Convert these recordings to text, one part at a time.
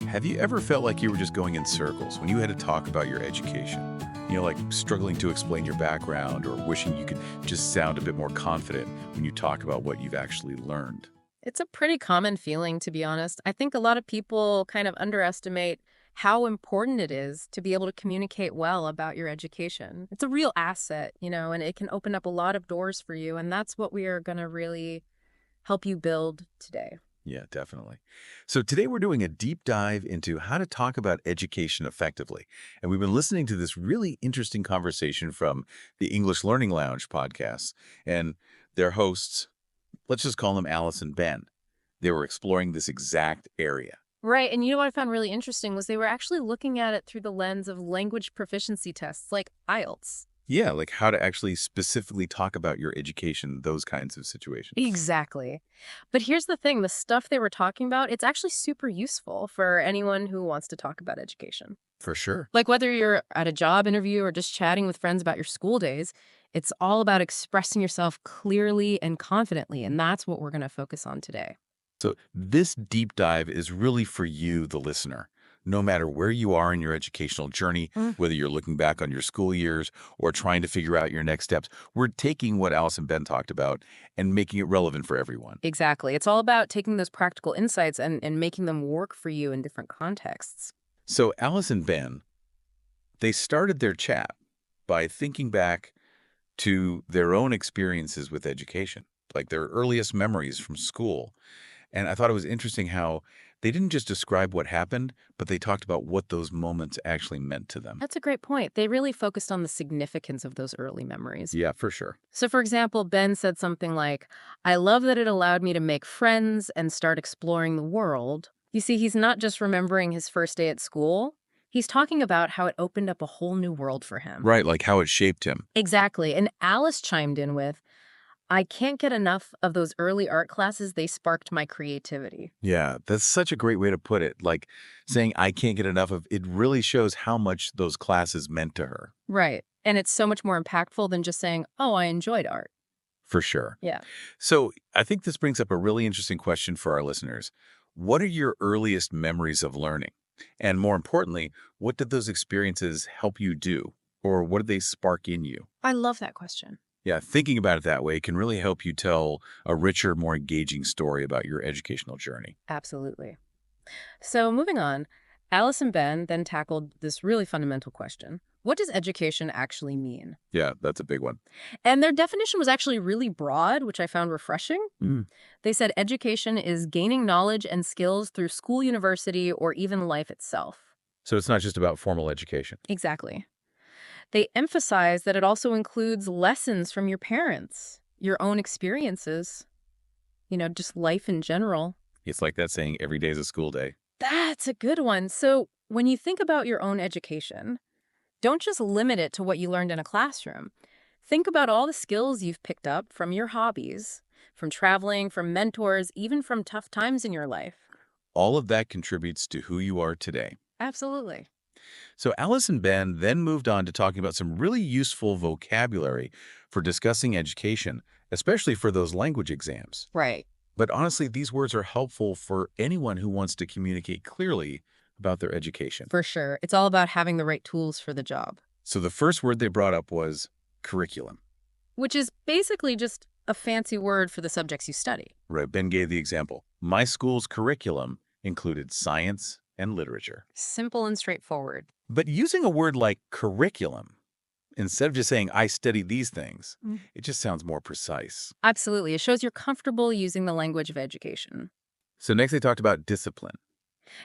Have you ever felt like you were just going in circles when you had to talk about your education? Like struggling to explain your background or wishing you could just sound a bit more confident when you talk about what you've actually learned? It's a pretty common feeling, to be honest. I think a lot of people kind of underestimate how important it is to be able to communicate well about your education. It's a real asset, and it can open up a lot of doors for you. And that's what we are going to really help you build today. Yeah, definitely. So today we're doing a deep dive into how to talk about education effectively. And we've been listening to this really interesting conversation from the English Learning Lounge podcast. And their hosts, let's just call them Alice and Ben. They were exploring this exact area. Right. And you know what I found really interesting was they were actually looking at it through the lens of language proficiency tests like IELTS. Yeah, like how to actually specifically talk about your education, those kinds of situations. Exactly. But here's the thing, the stuff they were talking about, it's actually super useful for anyone who wants to talk about education. For sure. Like whether you're at a job interview or just chatting with friends about your school days, it's all about expressing yourself clearly and confidently, and that's what we're going to focus on today. So this deep dive is really for you, the listener. No matter where you are in your educational journey, whether you're looking back on your school years or trying to figure out your next steps, we're taking what Alice and Ben talked about and making it relevant for everyone. Exactly. It's all about taking those practical insights and making them work for you in different contexts. So Alice and Ben, they started their chat by thinking back to their own experiences with education, like their earliest memories from school. And I thought it was interesting how they didn't just describe what happened, but they talked about what those moments actually meant to them. That's a great point. They really focused on the significance of those early memories. Yeah, for sure. So, for example, Ben said something like, I love that it allowed me to make friends and start exploring the world. You see, he's not just remembering his first day at school. He's talking about how it opened up a whole new world for him. Right, like how it shaped him. Exactly. And Alice chimed in with, I can't get enough of those early art classes. They sparked my creativity. Yeah, that's such a great way to put it. Like saying, I can't get enough of it really shows how much those classes meant to her. Right. And it's so much more impactful than just saying, oh, I enjoyed art. For sure. Yeah. So I think this brings up a really interesting question for our listeners. What are your earliest memories of learning? And more importantly, what did those experiences help you do? Or what did they spark in you? I love that question. Yeah, thinking about it that way can really help you tell a richer, more engaging story about your educational journey. Absolutely. So moving on, Alice and Ben then tackled this really fundamental question. What does education actually mean? Yeah, that's a big one. And their definition was actually really broad, which I found refreshing. They said education is gaining knowledge and skills through school, university, or even life itself. So it's not just about formal education. Exactly. They emphasize that it also includes lessons from your parents, your own experiences, just life in general. It's like that saying, every day is a school day. That's a good one. So when you think about your own education, don't just limit it to what you learned in a classroom. Think about all the skills you've picked up from your hobbies, from traveling, from mentors, even from tough times in your life. All of that contributes to who you are today. Absolutely. So Alice and Ben then moved on to talking about some really useful vocabulary for discussing education, especially for those language exams. Right. But honestly, these words are helpful for anyone who wants to communicate clearly about their education. For sure. It's all about having the right tools for the job, So the first word they brought up was curriculum. which is basically just a fancy word for the subjects you study. Right, Ben gave the example. My school's curriculum included science and literature. Simple and straightforward. But using a word like curriculum, instead of just saying, I study these things, it just sounds more precise. Absolutely. It shows you're comfortable using the language of education. So next they talked about discipline.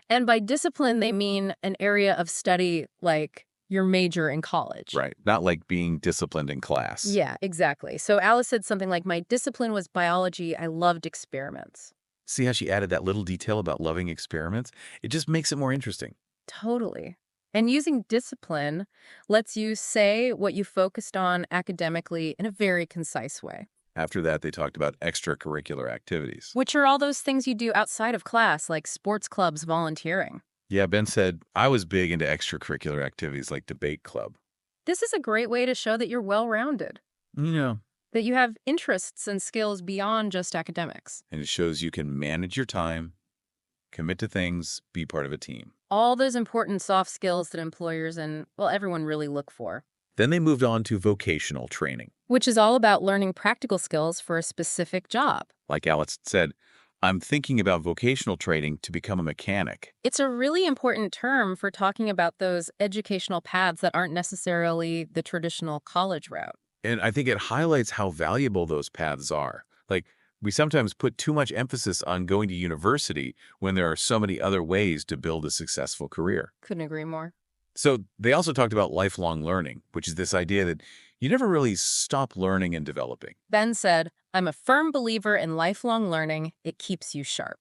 And by discipline, they mean an area of study like your major in college. Right, not like being disciplined in class. Yeah, exactly. So Alice said something like, my discipline was biology. I loved experiments. See how she added that little detail about loving experiments? It just makes it more interesting. Totally. And using discipline lets you say what you focused on academically in a very concise way. After that, they talked about extracurricular activities. Which are all those things you do outside of class, like sports clubs, volunteering. Yeah, Ben said, I was big into extracurricular activities like debate club. This is a great way to show that you're well-rounded, that you have interests and skills beyond just academics. And it shows you can manage your time commit to things, be part of a team. All those important soft skills that employers and, well, everyone really look for. Then they moved on to vocational training. Which is all about learning practical skills for a specific job. Like Alice said, I'm thinking about vocational training to become a mechanic. It's a really important term for talking about those educational paths that aren't necessarily the traditional college route. And I think it highlights how valuable those paths are. Like, we sometimes put too much emphasis on going to university when there are so many other ways to build a successful career. Couldn't agree more. So they also talked about lifelong learning, which is this idea that you never really stop learning and developing. Ben said, I'm a firm believer in lifelong learning. It keeps you sharp.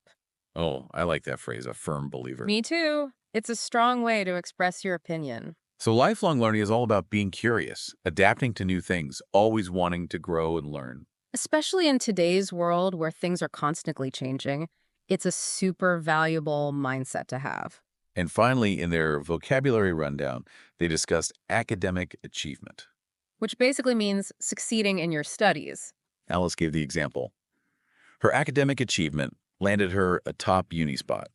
Oh, I like that phrase, a firm believer. Me too. It's a strong way to express your opinion. So lifelong learning is all about being curious, adapting to new things, always wanting to grow and learn. Especially in today's world where things are constantly changing, it's a super valuable mindset to have. And finally, in their vocabulary rundown, they discussed academic achievement. Which basically means succeeding in your studies. Alice gave the example. Her academic achievement landed her a top uni spot.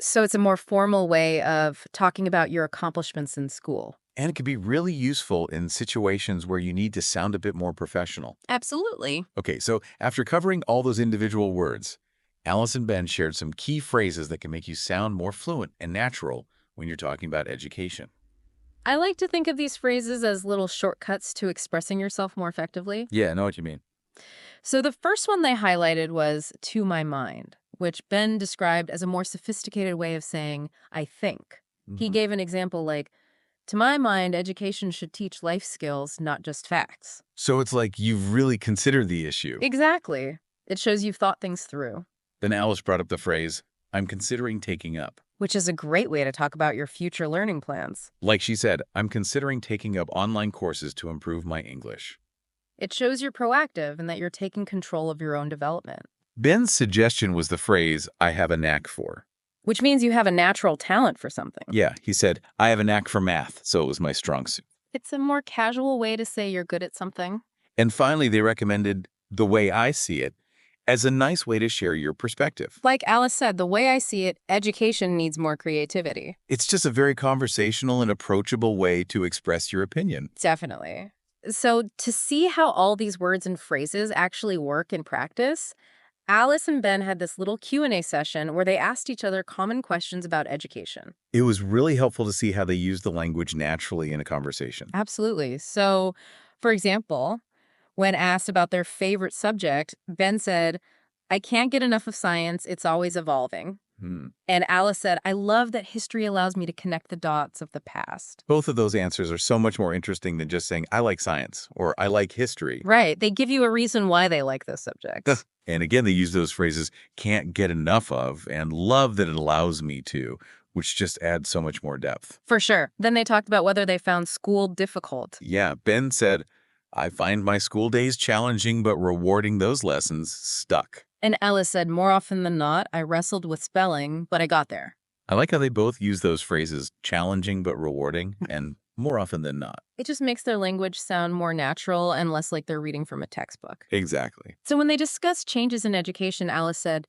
So it's a more formal way of talking about your accomplishments in school. And it can be really useful in situations where you need to sound a bit more professional. Absolutely. Okay, so after covering all those individual words, Alice and Ben shared some key phrases that can make you sound more fluent and natural when you're talking about education. I like to think of these phrases as little shortcuts to expressing yourself more effectively. Yeah, I know what you mean. So the first one they highlighted was "to my mind," which Ben described as a more sophisticated way of saying, I think. He gave an example like, to my mind, education should teach life skills, not just facts. So it's like you've really considered the issue. Exactly. It shows you've thought things through. Then Alice brought up the phrase, I'm considering taking up. Which is a great way to talk about your future learning plans. Like she said, I'm considering taking up online courses to improve my English. It shows you're proactive and that you're taking control of your own development. Ben's suggestion was the phrase, I have a knack for. Which means you have a natural talent for something. Yeah, he said, I have a knack for math, so it was my strong suit. It's a more casual way to say you're good at something. And finally, they recommended the way I see it as a nice way to share your perspective. Like Alice said, the way I see it, education needs more creativity. It's just a very conversational and approachable way to express your opinion. Definitely. So to see how all these words and phrases actually work in practice, Alice and Ben had this little Q&A session where they asked each other common questions about education. It was really helpful to see how they use the language naturally in a conversation. Absolutely. So, for example, when asked about their favorite subject, Ben said, I can't get enough of science. It's always evolving. And Alice said, I love that history allows me to connect the dots of the past. Both of those answers are so much more interesting than just saying, I like science or I like history. Right. They give you a reason why they like those subjects. And again, they use those phrases, can't get enough of, and love that it allows me to, which just adds so much more depth. For sure. Then they talked about whether they found school difficult. Yeah, Ben said, I find my school days challenging, but rewarding those lessons stuck. And Alice said, more often than not, I wrestled with spelling, but I got there. I like how they both use those phrases, challenging but rewarding, and more often than not. It just makes their language sound more natural and less like they're reading from a textbook. Exactly. So when they discussed changes in education, Alice said,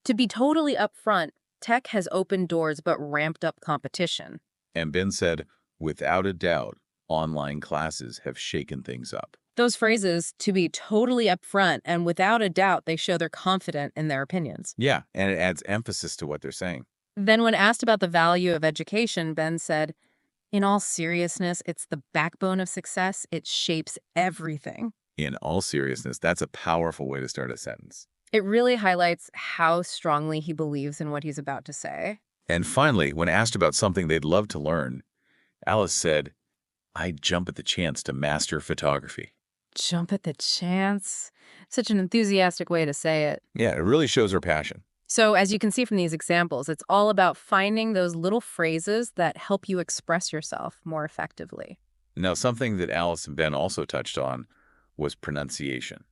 to be totally upfront, tech has opened doors but ramped up competition. And Ben said, without a doubt, online classes have shaken things up. Those phrases, to be totally upfront and without a doubt, they show they're confident in their opinions. Yeah, and it adds emphasis to what they're saying. Then when asked about the value of education, Ben said, in all seriousness, it's the backbone of success. It shapes everything. In all seriousness, that's a powerful way to start a sentence. It really highlights how strongly he believes in what he's about to say. And finally, when asked about something they'd love to learn, Alice said, I'd jump at the chance to master photography. Jump at the chance. Such an enthusiastic way to say it. Yeah, it really shows her passion. So as you can see from these examples, it's all about finding those little phrases that help you express yourself more effectively. Now, something that Alice and Ben also touched on was pronunciation.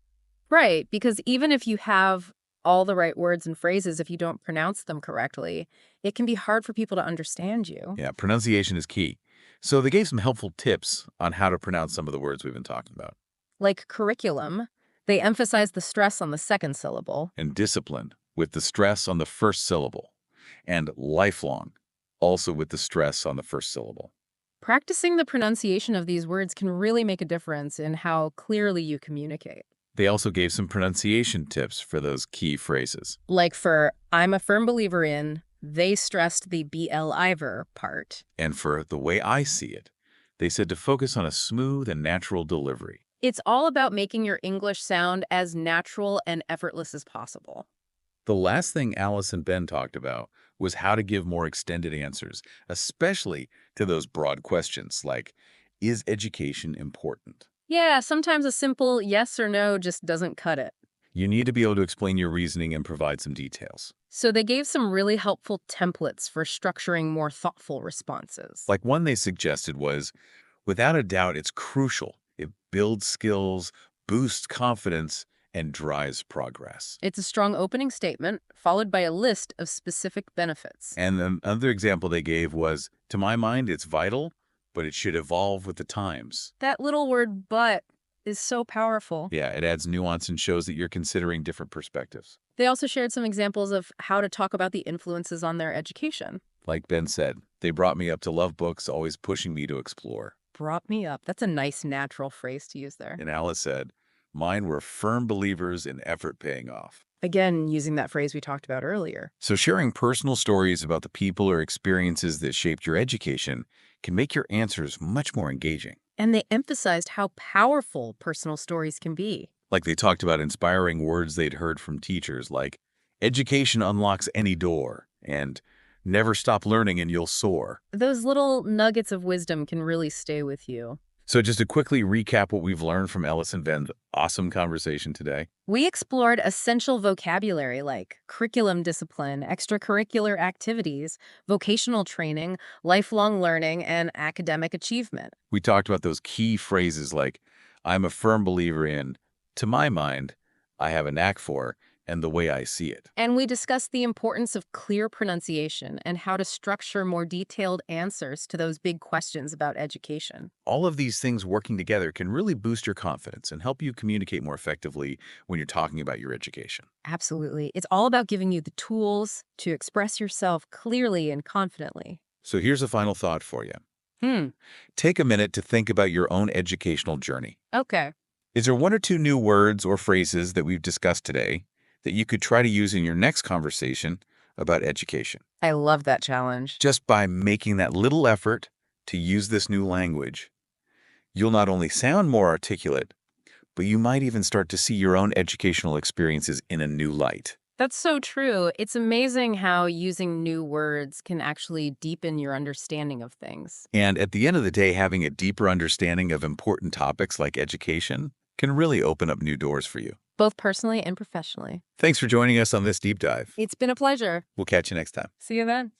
Right, because even if you have all the right words and phrases, if you don't pronounce them correctly, it can be hard for people to understand you. Yeah, pronunciation is key. So they gave some helpful tips on how to pronounce some of the words we've been talking about. Like curriculum, they emphasize the stress on the second syllable. And discipline, with the stress on the first syllable. and lifelong, also with the stress on the first syllable. Practicing the pronunciation of these words can really make a difference in how clearly you communicate. They also gave some pronunciation tips for those key phrases. Like for I'm a firm believer in, they stressed the BLIver part. And for the way I see it, they said to focus on a smooth and natural delivery. It's all about making your English sound as natural and effortless as possible. The last thing Alice and Ben talked about was how to give more extended answers, especially to those broad questions like, is education important? Yeah, sometimes a simple yes or no just doesn't cut it. You need to be able to explain your reasoning and provide some details. So they gave some really helpful templates for structuring more thoughtful responses. Like one they suggested was, without a doubt, it's crucial. It builds skills, boosts confidence, and drives progress. It's a strong opening statement, followed by a list of specific benefits. And another example they gave was, to my mind, it's vital, but it should evolve with the times. That little word but is so powerful. Yeah, it adds nuance and shows that you're considering different perspectives. They also shared some examples of how to talk about the influences on their education. Like Ben said, they brought me up to love books, always pushing me to explore. Brought me up. That's a nice, natural phrase to use there. And Alice said, mine were firm believers in effort paying off. Again, using that phrase we talked about earlier. So sharing personal stories about the people or experiences that shaped your education can make your answers much more engaging. And they emphasized how powerful personal stories can be. Like they talked about inspiring words they'd heard from teachers like, education unlocks any door, and never stop learning and you'll soar. Those little nuggets of wisdom can really stay with you. So just to quickly recap what we've learned from Ellis and Ben's awesome conversation today. We explored essential vocabulary like curriculum discipline, extracurricular activities, vocational training, lifelong learning, and academic achievement. We talked about those key phrases like, I'm a firm believer in, to my mind, I have a knack for, and the way I see it. And we discussed the importance of clear pronunciation and how to structure more detailed answers to those big questions about education. All of these things working together can really boost your confidence and help you communicate more effectively when you're talking about your education. Absolutely. It's all about giving you the tools to express yourself clearly and confidently. So here's a final thought for you. Hmm. Take a minute to think about your own educational journey. Okay. Is there one or two new words or phrases that we've discussed today that you could try to use in your next conversation about education? I love that challenge. Just by making that little effort to use this new language, you'll not only sound more articulate, but you might even start to see your own educational experiences in a new light. That's so true. It's amazing how using new words can actually deepen your understanding of things. And at the end of the day, having a deeper understanding of important topics like education can really open up new doors for you. Both personally and professionally. Thanks for joining us on this deep dive. It's been a pleasure. We'll catch you next time. See you then.